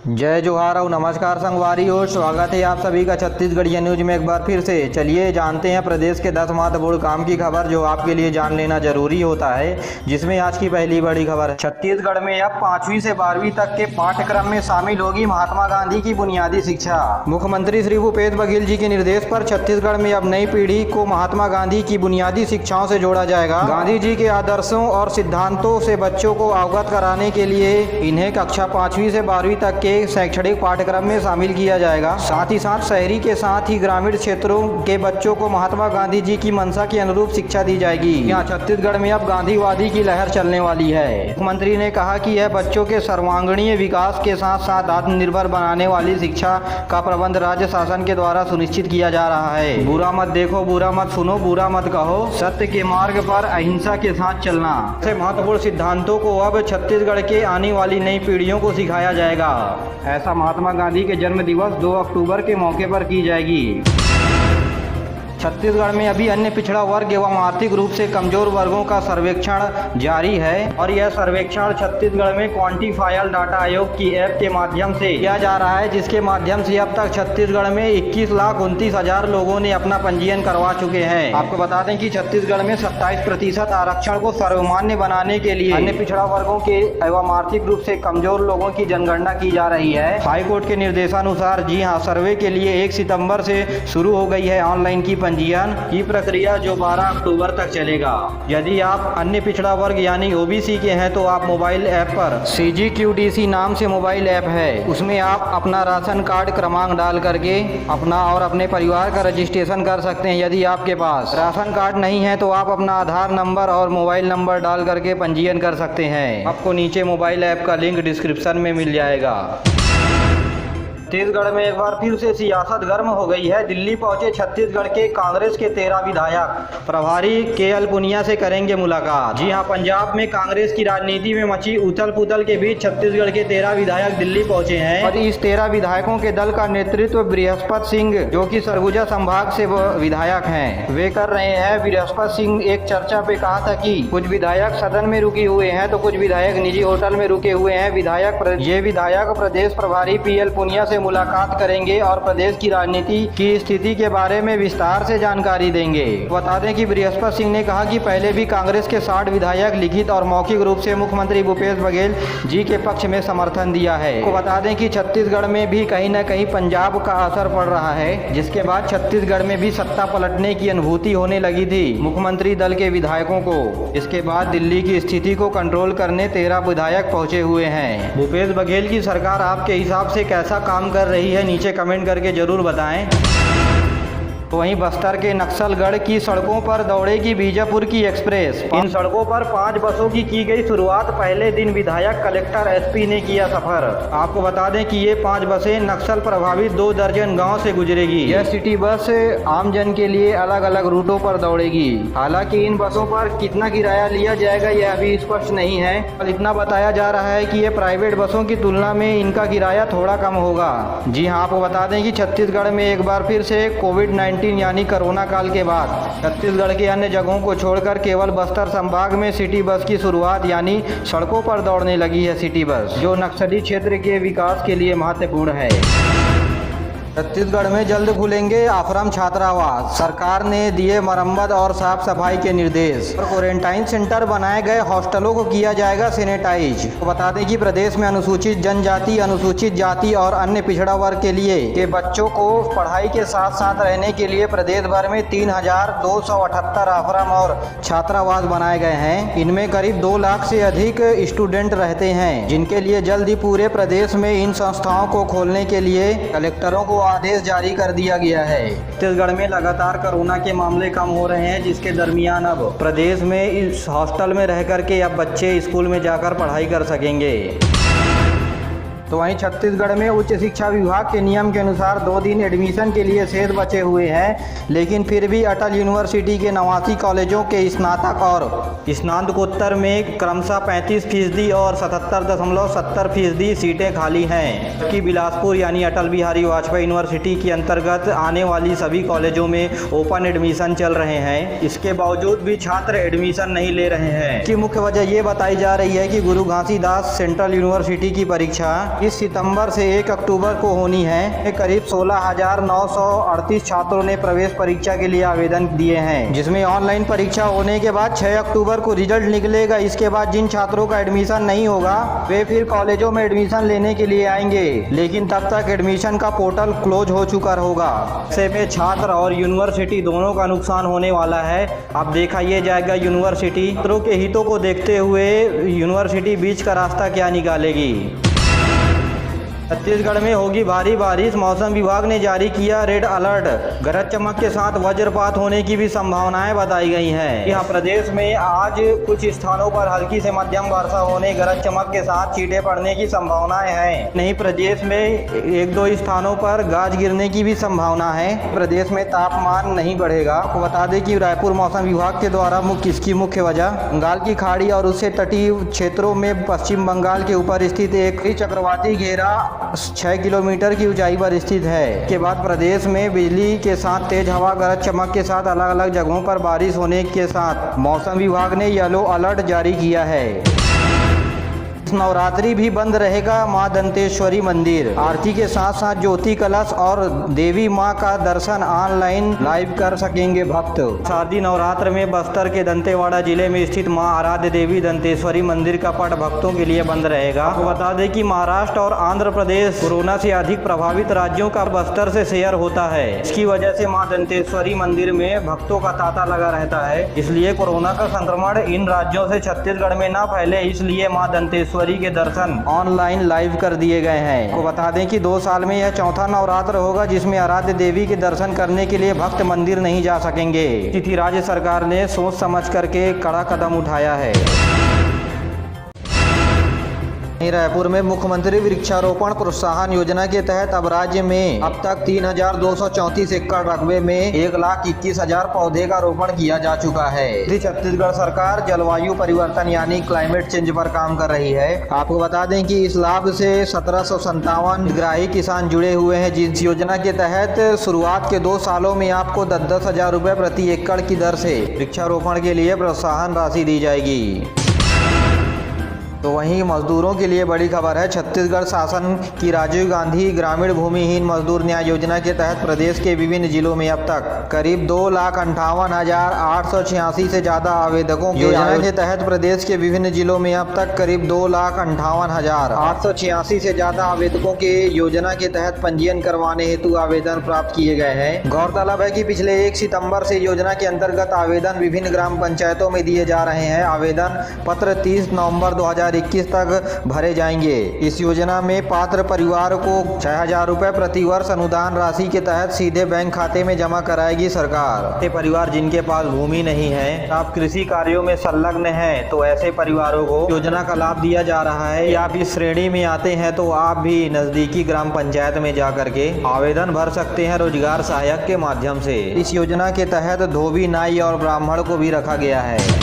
जय जोहार और नमस्कार संगवारी हो। स्वागत है आप सभी का छत्तीसगढ़िया न्यूज में एक बार फिर से। चलिए जानते हैं प्रदेश के 10 महत्वपूर्ण काम की खबर जो आपके लिए जान लेना जरूरी होता है, जिसमें आज की पहली बड़ी खबर है। छत्तीसगढ़ में अब 5वीं से 12वीं तक के पाठ्यक्रम में शामिल होगी महात्मा गांधी की बुनियादी शिक्षा। मुख्यमंत्री श्री भूपेश बघेल जी के निर्देश पर छत्तीसगढ़ में अब नई पीढ़ी को महात्मा गांधी की बुनियादी शिक्षाओं से जोड़ा जाएगा। गांधी जी के आदर्शों और सिद्धांतों से बच्चों को अवगत कराने के लिए इन्हें कक्षा 5वीं से 12वीं तक के शैक्षणिक पाठ्यक्रम में शामिल किया जाएगा। साथ ही साथ शहरी के साथ ही ग्रामीण क्षेत्रों के बच्चों को महात्मा गांधी जी की मंशा के अनुरूप शिक्षा दी जाएगी। यहाँ छत्तीसगढ़ में अब गांधीवादी की लहर चलने वाली है। मुख्यमंत्री ने कहा कि यह बच्चों के सर्वांगीण विकास के साथ साथ आत्मनिर्भर बनाने वाली शिक्षा का प्रबंध राज्य शासन के द्वारा सुनिश्चित किया जा रहा है। बुरा मत देखो, बुरा मत सुनो, बुरा मत कहो, सत्य के मार्ग पर अहिंसा के साथ चलना, ऐसे महत्वपूर्ण सिद्धांतों को अब छत्तीसगढ़ के आने वाली नई पीढ़ियों को सिखाया जाएगा। ऐसा महात्मा गांधी के जन्म दिवस 2 अक्टूबर के मौके पर की जाएगी। छत्तीसगढ़ में अभी अन्य पिछड़ा वर्ग एवं आर्थिक रूप से कमजोर वर्गों का सर्वेक्षण जारी है और यह सर्वेक्षण छत्तीसगढ़ में क्वांटिफायल डाटा आयोग की ऐप के माध्यम से किया जा रहा है, जिसके माध्यम से अब तक छत्तीसगढ़ में 21,29,000 लोगों ने अपना पंजीयन करवा चुके हैं। आपको बता दें कि छत्तीसगढ़ में 27% आरक्षण को सर्वमान्य बनाने के लिए अन्य पिछड़ा वर्गों के एवं आर्थिक रूप से कमजोर लोगों की जनगणना की जा रही है। हाईकोर्ट के निर्देशानुसार जी हाँ, सर्वे के लिए 1 सितम्बर से शुरू हो गई है ऑनलाइन की पंजीयन की प्रक्रिया, जो 12 अक्टूबर तक चलेगा। यदि आप अन्य पिछड़ा वर्ग यानी ओबीसी के हैं तो आप मोबाइल ऐप पर CGQDC नाम से मोबाइल ऐप है, उसमें आप अपना राशन कार्ड क्रमांक डाल करके अपना और अपने परिवार का रजिस्ट्रेशन कर सकते हैं। यदि आपके पास राशन कार्ड नहीं है तो आप अपना आधार नंबर और मोबाइल नंबर डाल करके पंजीयन कर सकते हैं। आपको नीचे मोबाइल ऐप का लिंक डिस्क्रिप्शन में मिल जाएगा। छत्तीसगढ़ में एक बार फिर से सियासत गर्म हो गई है। दिल्ली पहुंचे छत्तीसगढ़ के कांग्रेस के 13 विधायक प्रभारी KL पुनिया से करेंगे मुलाकात। जी हां, पंजाब में कांग्रेस की राजनीति में मची उथल पुथल के बीच छत्तीसगढ़ के 13 विधायक दिल्ली पहुंचे हैं और इस 13 विधायकों के दल का नेतृत्व बृहस्पत सिंह, जो कि सरगुजा संभाग से विधायक हैं, वे कर रहे हैं। बृहस्पत सिंह एक चर्चा पे कहा था कि कुछ विधायक सदन में रुके हुए हैं तो कुछ विधायक निजी होटल में रुके हुए हैं। ये विधायक प्रदेश प्रभारी PL पुनिया से मुलाकात करेंगे और प्रदेश की राजनीति की स्थिति के बारे में विस्तार से जानकारी देंगे। बता दें कि बृहस्पत सिंह ने कहा कि पहले भी कांग्रेस के 60 विधायक लिखित और मौखिक रूप से मुख्यमंत्री भूपेश बघेल जी के पक्ष में समर्थन दिया है। आपको बता दें कि छत्तीसगढ़ में भी कहीं न कहीं पंजाब का असर पड़ रहा है, जिसके बाद छत्तीसगढ़ में भी सत्ता पलटने की अनुभूति होने लगी थी मुख्यमंत्री दल के विधायकों को। इसके बाद दिल्ली की स्थिति को कंट्रोल करने 13 विधायक पहुंचे हुए हैं। भूपेश बघेल की सरकार आपके हिसाब से कैसा काम कर रही है, नीचे कमेंट करके जरूर बताएं। तो वहीं बस्तर के नक्सलगढ़ की सड़कों पर दौड़ेगी बीजापुर की एक्सप्रेस। इन सड़कों पर 5 बसों की गई शुरुआत। पहले दिन विधायक, कलेक्टर, SP ने किया सफर। आपको बता दें कि ये 5 बसें नक्सल प्रभावित 2 दर्जन गांव से गुजरेगी। यह सिटी बस आमजन के लिए अलग अलग रूटों पर दौड़ेगी। हालांकि इन बसों पर कितना किराया लिया जाएगा यह अभी स्पष्ट नहीं है, और इतना बताया जा रहा है कि ये प्राइवेट बसों की तुलना में इनका किराया थोड़ा कम होगा। जी हाँ, आपको बता दें कि छत्तीसगढ़ में एक बार फिर से कोविड-19 यानी कोरोना काल के बाद छत्तीसगढ़ के अन्य जगहों को छोड़कर केवल बस्तर संभाग में सिटी बस की शुरुआत यानी सड़कों पर दौड़ने लगी है सिटी बस, जो नक्सली क्षेत्र के विकास के लिए महत्वपूर्ण है। छत्तीसगढ़ में जल्द खुलेंगे आश्रम छात्रावास। सरकार ने दिए मरम्मत और साफ सफाई के निर्देश। और क्वारंटाइन सेंटर बनाए गए हॉस्टलों को किया जाएगा सैनिटाइज। तो बता दें कि प्रदेश में अनुसूचित जनजाति, अनुसूचित जाति और अन्य पिछड़ा वर्ग के लिए के बच्चों को पढ़ाई के साथ साथ रहने के लिए प्रदेश भर में 3,278 आश्रम और छात्रावास बनाए गए हैं। इनमें करीब 2 लाख से अधिक स्टूडेंट रहते हैं, जिनके लिए जल्द ही पूरे प्रदेश में इन संस्थाओं को खोलने के लिए कलेक्टरों को आदेश जारी कर दिया गया है। छत्तीसगढ़ में लगातार कोरोना के मामले कम हो रहे हैं, जिसके दरमियान अब प्रदेश में इस हॉस्टल में रह करके अब बच्चे स्कूल में जाकर पढ़ाई कर सकेंगे। तो वहीं छत्तीसगढ़ में उच्च शिक्षा विभाग के नियम के अनुसार 2 दिन एडमिशन के लिए शेष बचे हुए हैं, लेकिन फिर भी अटल यूनिवर्सिटी के 89 कॉलेजों के स्नातक और स्नातकोत्तर में क्रमशः 35% और 77.70% सीटें खाली हैं, जबकि बिलासपुर यानी अटल बिहारी वाजपेयी यूनिवर्सिटी के अंतर्गत आने वाली सभी कॉलेजों में ओपन एडमिशन चल रहे हैं। इसके बावजूद भी छात्र एडमिशन नहीं ले रहे हैं। इसकी मुख्य वजह ये बताई जा रही है कि गुरु घासीदास सेंट्रल यूनिवर्सिटी की परीक्षा इस सितंबर से 1 अक्टूबर को होनी है। करीब 16,938 छात्रों ने प्रवेश परीक्षा के लिए आवेदन दिए हैं, जिसमें ऑनलाइन परीक्षा होने के बाद 6 अक्टूबर को रिजल्ट निकलेगा। इसके बाद जिन छात्रों का एडमिशन नहीं होगा वे फिर कॉलेजों में एडमिशन लेने के लिए आएंगे, लेकिन तब तक एडमिशन का पोर्टल क्लोज हो चुका होगा। ऐसे में छात्र और यूनिवर्सिटी दोनों का नुकसान होने वाला है। अब देखा यह जाएगा यूनिवर्सिटी छात्रों के हितों को देखते हुए यूनिवर्सिटी बीच का रास्ता क्या निकालेगी। छत्तीसगढ़ में होगी भारी बारिश, मौसम विभाग ने जारी किया रेड अलर्ट। गरज चमक के साथ वज्रपात होने की भी संभावनाएं बताई गई हैं। यहाँ प्रदेश में आज कुछ स्थानों पर हल्की से मध्यम वर्षा होने, गरज चमक के साथ छींटे पड़ने की संभावनाएं हैं। नहीं, प्रदेश में 1-2 स्थानों पर गाज गिरने की भी संभावना है। प्रदेश में तापमान नहीं बढ़ेगा। आपको बता दें कि रायपुर मौसम विभाग के द्वारा इसकी मुख्य वजह बंगाल की खाड़ी और उससे तटीय क्षेत्रों में पश्चिम बंगाल के ऊपर स्थित एक चक्रवाती घेरा 6 किलोमीटर की ऊंचाई पर स्थित है। के बाद प्रदेश में बिजली के साथ तेज हवा, गरज चमक के साथ अलग अलग जगहों पर बारिश होने के साथ मौसम विभाग ने येलो अलर्ट जारी किया है। नवरात्रि भी बंद रहेगा मां दंतेश्वरी मंदिर। आरती के साथ साथ ज्योति कलश और देवी मां का दर्शन ऑनलाइन लाइव कर सकेंगे भक्त। शारदीय नवरात्र में बस्तर के दंतेवाड़ा जिले में स्थित मां आराध्य देवी दंतेश्वरी मंदिर का पट भक्तों के लिए बंद रहेगा। आपको बता दें कि महाराष्ट्र और आंध्र प्रदेश कोरोना से अधिक प्रभावित राज्यों का बस्तर से शेयर होता है। इसकी वजह से मां दंतेश्वरी मंदिर में भक्तों का तांता लगा रहता है। इसलिए कोरोना का संक्रमण इन राज्यों से छत्तीसगढ़ में न फैले, इसलिए मां दंतेश्वरी के दर्शन ऑनलाइन लाइव कर दिए गए हैं। आपको बता दें कि 2 साल में यह चौथा नवरात्र होगा जिसमें आराध्य देवी के दर्शन करने के लिए भक्त मंदिर नहीं जा सकेंगे। तिथि राज्य सरकार ने सोच समझ करके कड़ा कदम उठाया है। रायपुर में मुख्यमंत्री वृक्षारोपण प्रोत्साहन योजना के तहत अब राज्य में अब तक 3,234 एकड़ रकबे में 1,21,000 पौधे का रोपण किया जा चुका है। छत्तीसगढ़ सरकार जलवायु परिवर्तन यानी क्लाइमेट चेंज पर काम कर रही है। आपको बता दें कि इस लाभ से 1757 हितग्राही किसान जुड़े हुए हैं, जिस योजना के तहत शुरुआत के 2 सालों में आपको 10-10 हजार रुपए प्रति एकड़ की दर से वृक्षारोपण के लिए प्रोत्साहन राशि दी जाएगी। तो वहीं मजदूरों के लिए बड़ी खबर है। छत्तीसगढ़ शासन की राजीव गांधी ग्रामीण भूमिहीन मजदूर न्याय योजना के तहत प्रदेश के विभिन्न जिलों में अब तक करीब 2,58,886 से ज्यादा आवेदकों की योजना के तहत प्रदेश के विभिन्न जिलों में अब तक करीब 2,58,886 से ज्यादा आवेदकों के योजना के तहत पंजीयन करवाने हेतु आवेदन प्राप्त किए गए हैं। गौरतलब है कि पिछले 1 सितंबर से योजना के अंतर्गत आवेदन विभिन्न ग्राम पंचायतों में दिए जा रहे हैं। आवेदन पत्र 30 नवंबर 2021 तक भरे जाएंगे। इस योजना में पात्र परिवार को 6,000 रुपए प्रति वर्ष अनुदान राशि के तहत सीधे बैंक खाते में जमा कराएगी सरकार। ऐसे परिवार जिनके पास भूमि नहीं है, आप कृषि कार्यों में संलग्न हैं, तो ऐसे परिवारों को योजना का लाभ दिया जा रहा है। या आप इस श्रेणी में आते हैं तो आप भी नजदीकी ग्राम पंचायत में जा करके आवेदन भर सकते हैं रोजगार सहायक के माध्यम से। इस योजना के तहत धोबी, नाई और ब्राह्मण को भी रखा गया है।